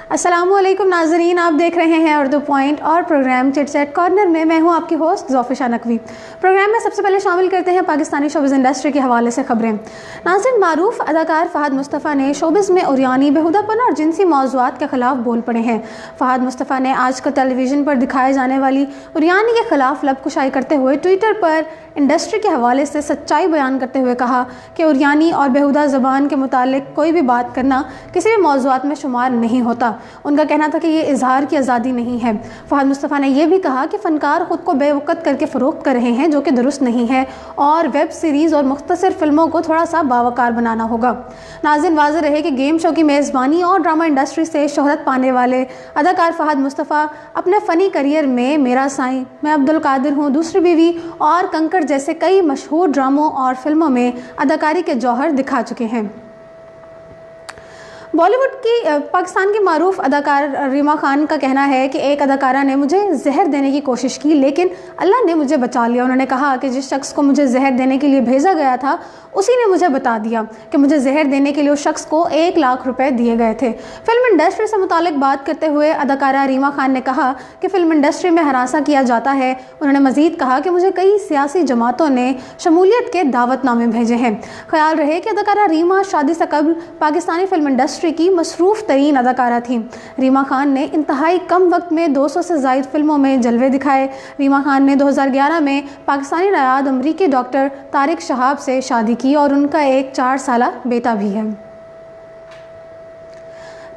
अस्सलामुअलैकुम नाजरीन, आप देख रहे हैं उर्दू पॉइंट और प्रोग्राम चिट चैट कॉर्नर में मैं हूं आपकी होस्ट ज़ोफिशा नकवी। प्रोग्राम में सबसे पहले शामिल करते हैं पाकिस्तानी शोबिज़ इंडस्ट्री के हवाले से खबरें। नाज़रीन, मारूफ अदाकार फ़हद मुस्तफ़ा ने शोबिज़ में उरियानी, बेहुदापन और जिनसी मौज़ूआत के ख़िलाफ़ बोल पड़े हैं। फ़हद मुस्तफ़ा ने आजकल टेलीविज़न पर दिखाए जाने वाली उरियानी के ख़िलाफ़ लबकुशाई करते हुए ट्विटर पर इंडस्ट्री के हवाले से सच्चाई बयान करते हुए कहा कि उरियानी और बेहुदा ज़बान के मुतालिक कोई भी बात करना किसी भी मौज़ूआत में शुमार नहीं होता। उनका कहना था कि ये इजहार की आज़ादी नहीं है। फ़हद मुस्तफ़ा ने यह भी कहा कि फ़नकार ख़ुद को बेवक़्त करके फ़रोख्त कर रहे हैं, जो कि दुरुस्त नहीं है, और वेब सीरीज़ और मुख्तसर फ़िल्मों को थोड़ा सा बावकार बनाना होगा। नाज़रीन, वाज़ेह रहे कि गेम शो की मेज़बानी और ड्रामा इंडस्ट्री से शोहरत पाने वाले अदाकार फ़हद मुस्तफ़ा अपने फ़नी करियर में मेरा साईं, मैं अब्दुल कादिर हूँ, दूसरी बीवी और कंकड़ जैसे कई मशहूर ड्रामों और फिल्मों में अदाकारी के जौहर दिखा चुके हैं। बॉलीवुड की पाकिस्तान की मारूफ अदाकार रीमा खान का कहना है कि एक अदाकारा ने मुझे जहर देने की कोशिश की, लेकिन अल्लाह ने मुझे बचा लिया। उन्होंने कहा कि जिस शख्स को मुझे जहर देने के लिए भेजा गया था उसी ने मुझे बता दिया कि मुझे जहर देने के लिए उस शख्स को 1 लाख रुपए दिए गए थे। फिल्म इंडस्ट्री से मुतालिक बात करते हुए अदाकारा रीमा खान ने कहा कि फ़िल्म इंडस्ट्री में हरासा किया जाता है। उन्होंने मज़ीद कहा कि मुझे कई सियासी जमातों ने शमूलियत के दावतनामे भेजे हैं। ख्याल रहे कि अदाकारा रीमा शादी से कबल पाकिस्तानी फिल्म इंडस्ट्री की मसरूफ़ तरीन अदाकारा थी। रीमा खान ने इंतहाई कम वक्त में 200 से ज़ायद फिल्मों में जलवे दिखाए। रीमा खान ने 2011 में पाकिस्तानी नायाब अमरीकी डॉक्टर तारिक शहाब से शादी की और उनका एक 4 साला बेटा भी है।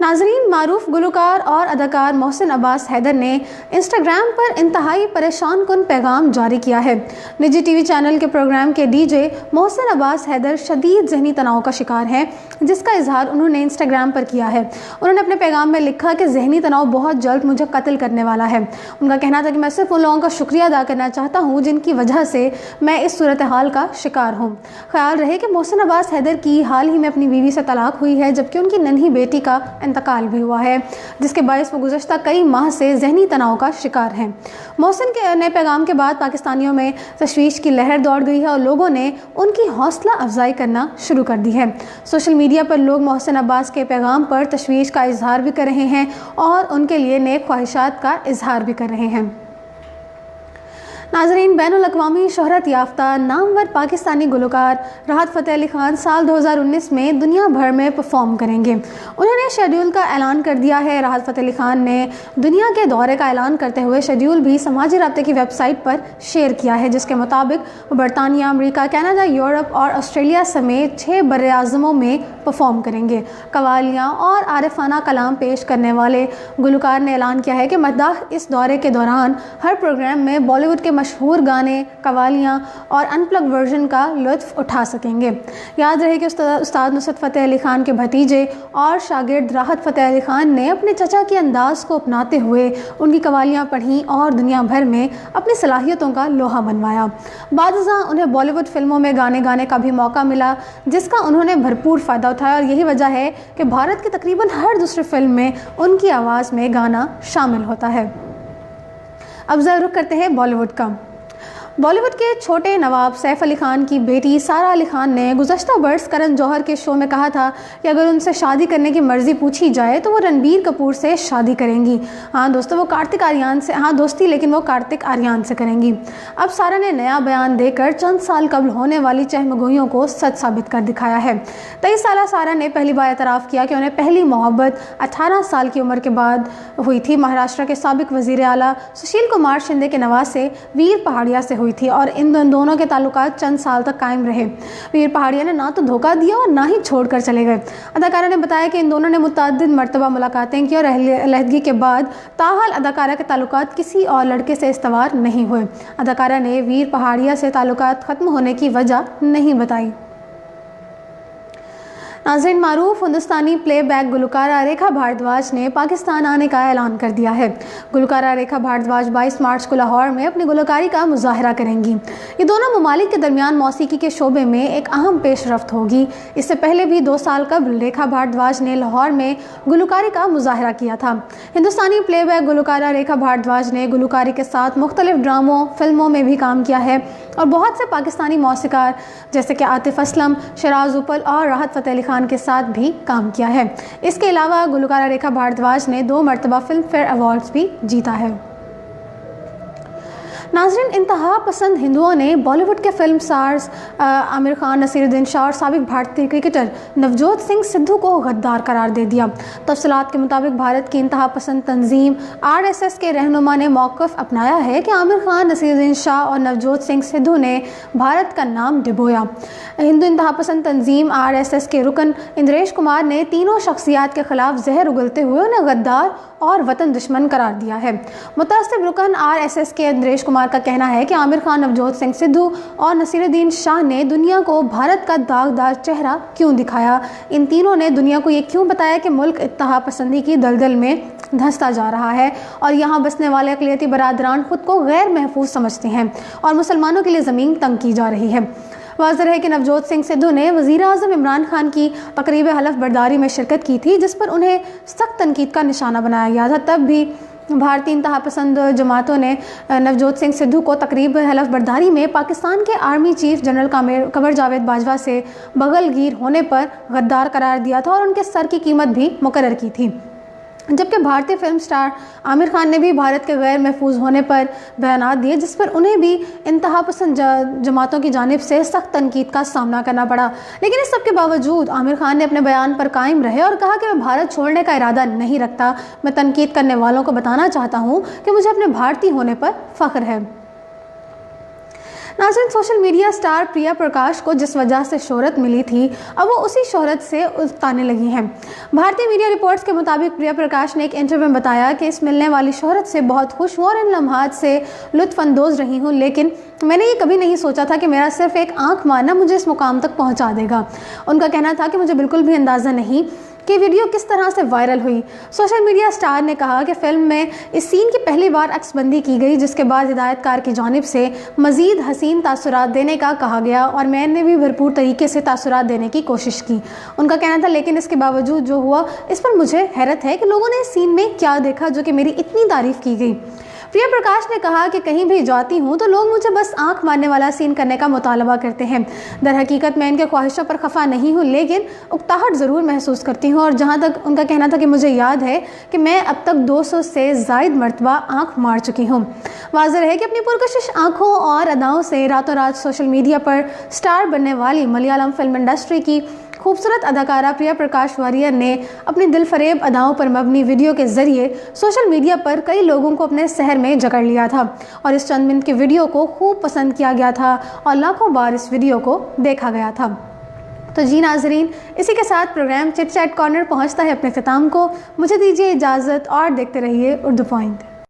नाज़रीन, मारूफ गुलकार और अदाकार मोहसिन अब्बास हैदर ने इंस्टाग्राम पर इंतहाई परेशान कुन पैगाम जारी किया है। निजी टीवी चैनल के प्रोग्राम के डीजे मोहसिन अब्बास हैदर शदीद ज़हनी तनाव का शिकार हैं, जिसका इजहार उन्होंने इंस्टाग्राम पर किया है। उन्होंने अपने पैगाम में लिखा कि ज़हनी तनाव बहुत जल्द मुझे कत्ल करने वाला है। उनका कहना था कि मैं सिर्फ उन लोगों का शुक्रिया अदा करना चाहता हूँ जिनकी वजह से मैं इस सूरत हाल का शिकार हूँ। ख्याल रहे कि मोहसिन अब्बास हैदर की हाल ही में अपनी बीवी से तलाक हुई है, जबकि उनकी नन्ही बेटी का इंतकाल भी हुआ है, जिसके बायस वो गुज़श्ता कई माह से ज़हनी तनाव का शिकार हैं। मोहसिन के नए पैगाम के बाद पाकिस्तानियों में तशवीश की लहर दौड़ गई है और लोगों ने उनकी हौसला अफजाई करना शुरू कर दी है। सोशल मीडिया पर लोग मोहसिन अब्बास के पैगाम पर तशवीश का इजहार भी कर रहे हैं और उनके लिए नेक ख्वाहिशात का इजहार भी कर रहे हैं। नाज़रीन, बैनुल-अक़वामी शोहरत याफ्ता नामवर पाकिस्तानी गुलकार राहत फ़तेह अली ख़ान साल 2019 में दुनिया भर में परफॉर्म करेंगे। उन्होंने शेड्यूल का ऐलान कर दिया है। राहत फ़तेह अली ख़ान ने दुनिया के दौरे का ऐलान करते हुए शेड्यूल भी समाजी राब्ते की वेबसाइट पर शेयर किया है, जिसके मुताबिक वो बरतानिया, अमरीका, कनाडा, यूरोप और ऑस्ट्रेलिया समेत 6 बर्र-ए-आज़मों में परफॉर्म करेंगे। कवालियाँ और आरिफाना कलाम पेश करने वाले गुलकार ने ऐलान किया है कि मद्दाह इस दौरे के दौरान हर प्रोग्राम में बॉलीवुड के मशहूर गाने, कवालियाँ और अनप्लग वर्जन का लुत्फ़ उठा सकेंगे। याद रहे कि उस्ताद नुसरत फ़तेह अली ख़ान के भतीजे और शागिर्द राहत फ़तेह अली ख़ान ने अपने चचा के अंदाज़ को अपनाते हुए उनकी कवालियाँ पढ़ीं और दुनिया भर में अपनी सलाहियतों का लोहा बनवाया। बादशाह उन्हें बॉलीवुड फिल्मों में गाने गाने का भी मौका मिला, जिसका उन्होंने भरपूर फ़ायदा उठाया और यही वजह है कि भारत की तकरीबन हर दूसरी फिल्म में उनकी आवाज़ में गाना शामिल होता है। अब ज़रा रुख करते हैं बॉलीवुड का। बॉलीवुड के छोटे नवाब सैफ अली ख़ान की बेटी सारा अली ख़ान ने गुज़श्ता बरस करण जौहर के शो में कहा था कि अगर उनसे शादी करने की मर्ज़ी पूछी जाए तो वो रणबीर कपूर से शादी करेंगी। हाँ दोस्तों, वो कार्तिक आर्यन से, हाँ दोस्ती, लेकिन वो कार्तिक आर्यन से करेंगी। अब सारा ने नया बयान देकर चंद साल कबल होने वाली चहमगोइयों को सच साबित कर दिखाया है। 23 साला सारा ने पहली बार एतराफ़ किया कि उन्हें पहली मोहब्बत 18 साल की उम्र के बाद हुई थी। महाराष्ट्र के साबिक वज़ीर आला सुशील कुमार शिंदे के नवासे वीर पहाड़िया से हुई थी और इन दोनों के ताल्लुकात चंद साल तक कायम रहे। वीर पहाड़िया ने ना तो धोखा दिया और ना ही छोड़कर चले गए। अदाकारा ने बताया कि इन दोनों ने मुतअद्दिद मरतबा मुलाकातें की और अलहदगी के बाद ताहाल अदाकारा के ताल्लुकात किसी और लड़के से इस्तवार नहीं हुए। अदाकारा ने वीर पहाड़िया से ताल्लुकात ख़त्म होने की वजह नहीं बताई। नाज़रीन, मारूफ हिंदुस्तानी प्लेबैक गुलकारा रेखा भारद्वाज ने पाकिस्तान आने का ऐलान कर दिया है। गुलकारा रेखा भारद्वाज 22 मार्च को लाहौर में अपनी गुलकारी का मुजाहरा करेंगी। ये दोनों ममालिक के दरमियान मौसीकी के शोबे में एक अहम पेशरफ्त होगी। इससे पहले भी 2 साल कबल रेखा भारद्वाज ने लाहौर में गुलकारी का मुजाहरा किया था। हिंदुस्तानी प्लेबैक गुलकारा रेखा भारद्वाज ने गुलकारी के साथ मुख्तलिफ ड्रामों, फिल्मों में भी काम किया है। और बहुत से पाकिस्तानी मौसीकार जैसे कि आतिफ असलम, शराज उपल और राहत फ़तेह अली खान के साथ भी काम किया है। इसके अलावा गुलकारा रेखा भारद्वाज ने 2 मरतबा फिल्म फेयर अवार्ड्स भी जीता है। नाज़रीन, इंतहा पसंद हिंदुओं ने बॉलीवुड के फिल्म स्टार्स आमिर खान, नसीरुद्दीन शाह और साबिक भारतीय क्रिकेटर नवजोत सिंह सिद्धू को गद्दार करार दे दिया। तफसीलात के मुताबिक भारत की इंतहा पसंद तंजीम RSS के रहनुमा ने मौक़िफ़ अपनाया है कि आमिर खान, नसीरुद्दीन शाह और नवजोत सिंह सिद्धू ने भारत का नाम डुबोया। हिंदू इंतहा पसंद तंजीम RSS के रुकन इंद्रेश कुमार ने तीनों शख्सियात के खिलाफ जहर उगलते हुए उन्हें गद्दार और वतन दुश्मन करार दिया है। मुतासिब रुकन RSS के इंद्रेश कुमार का कहना है कि आमिर खान, नवजोत सिंह सिद्धू और नसीरुद्दीन शाह ने दुनिया को भारत का दागदार चेहरा क्यों दिखाया। इन तीनों ने दुनिया को ये क्यों बताया कि मुल्क इत्तहा पसंदी की दलदल में धंसता जा रहा है और यहाँ बसने वाले अक़लियती बरादरान खुद को गैर महफूज समझते हैं और मुसलमानों के लिए ज़मीन तंग की जा रही है। वाज़ेह है कि नवजोत सिंह सिद्धू ने वज़ीर आज़म इमरान खान की तक़रीब हलफ बर्दारी में शिरकत की थी, जिस पर उन्हें सख्त तनकीद का निशाना बनाया गया था। तब भी भारतीय इंतहा पसंद जमातों ने नवजोत सिंह सिद्धू को तक़रीब हलफ बर्दारी में पाकिस्तान के army chief general Qamar Javed Bajwa से बगलगीर होने पर गद्दार करार दिया था और उनके सर की कीमत भी मुकर्रर की थी। जबकि भारतीय फिल्म स्टार आमिर खान ने भी भारत के गैर महफूज होने पर बयानात दिए, जिस पर उन्हें भी इंतहा पसंद जमातों की जानिब से सख्त तनकीद का सामना करना पड़ा। लेकिन इस सब के बावजूद आमिर खान ने अपने बयान पर कायम रहे और कहा कि मैं भारत छोड़ने का इरादा नहीं रखता। मैं तनकीद करने वालों को बताना चाहता हूँ कि मुझे अपने भारतीय होने पर फ़ख्र है। नाज़रीन, social media star Priya Prakash को जिस वजह से शोहरत मिली थी, अब वो उसी शोहरत से उतारने लगी हैं। भारतीय मीडिया रिपोर्ट्स के मुताबिक प्रिया प्रकाश ने एक इंटरव्यू में बताया कि इस मिलने वाली शोहरत से बहुत खुश हूँ और इन लम्हात से लुत्फ़अंदोज़ रही हूँ, लेकिन मैंने ये कभी नहीं सोचा था कि मेरा सिर्फ एक आंख मारना मुझे इस मुकाम तक पहुँचा देगा। उनका कहना था कि मुझे बिल्कुल भी अंदाज़ा नहीं कि वीडियो किस तरह से वायरल हुई। सोशल मीडिया स्टार ने कहा कि फ़िल्म में इस सीन की पहली बार अक्सबंदी की गई, जिसके बाद हिदायतकार की जानिब से मज़ीद हसीन तासुरात देने का कहा गया और मैंने भी भरपूर तरीके से तासुरात देने की कोशिश की। उनका कहना था, लेकिन इसके बावजूद जो हुआ इस पर मुझे हैरत है कि लोगों ने इस सीन में क्या देखा जो कि मेरी इतनी तारीफ़ की गई। प्रिया प्रकाश ने कहा कि कहीं भी जाती हूँ तो लोग मुझे बस आंख मारने वाला सीन करने का मुतालबा करते हैं। दर हकीकत मैं इनके ख्वाहिशों पर खफा नहीं हूँ, लेकिन उकताहट ज़रूर महसूस करती हूँ। और जहाँ तक उनका कहना था कि मुझे याद है कि मैं अब तक 200 से ज़ायद मरतबा आंख मार चुकी हूँ। वाज़ेह है कि अपनी पुरकशिश आँखों और अदाओं से रातों रात सोशल मीडिया पर स्टार बनने वाली मलयालम फिल्म इंडस्ट्री की खूबसूरत अदाकारा प्रिया प्रकाश वारियर ने अपनी दिलफरेब अदाओं पर मबनी वीडियो के ज़रिए सोशल मीडिया पर कई लोगों को अपने शहर में जकड़ लिया था और इस चंद मिनट के वीडियो को खूब पसंद किया गया था और लाखों बार इस वीडियो को देखा गया था। तो जी नाजरीन, इसी के साथ प्रोग्राम चिट चैट कॉर्नर पहुँचता है अपने ख़िताम को। मुझे दीजिए इजाज़त और देखते रहिए उर्दू पॉइंट।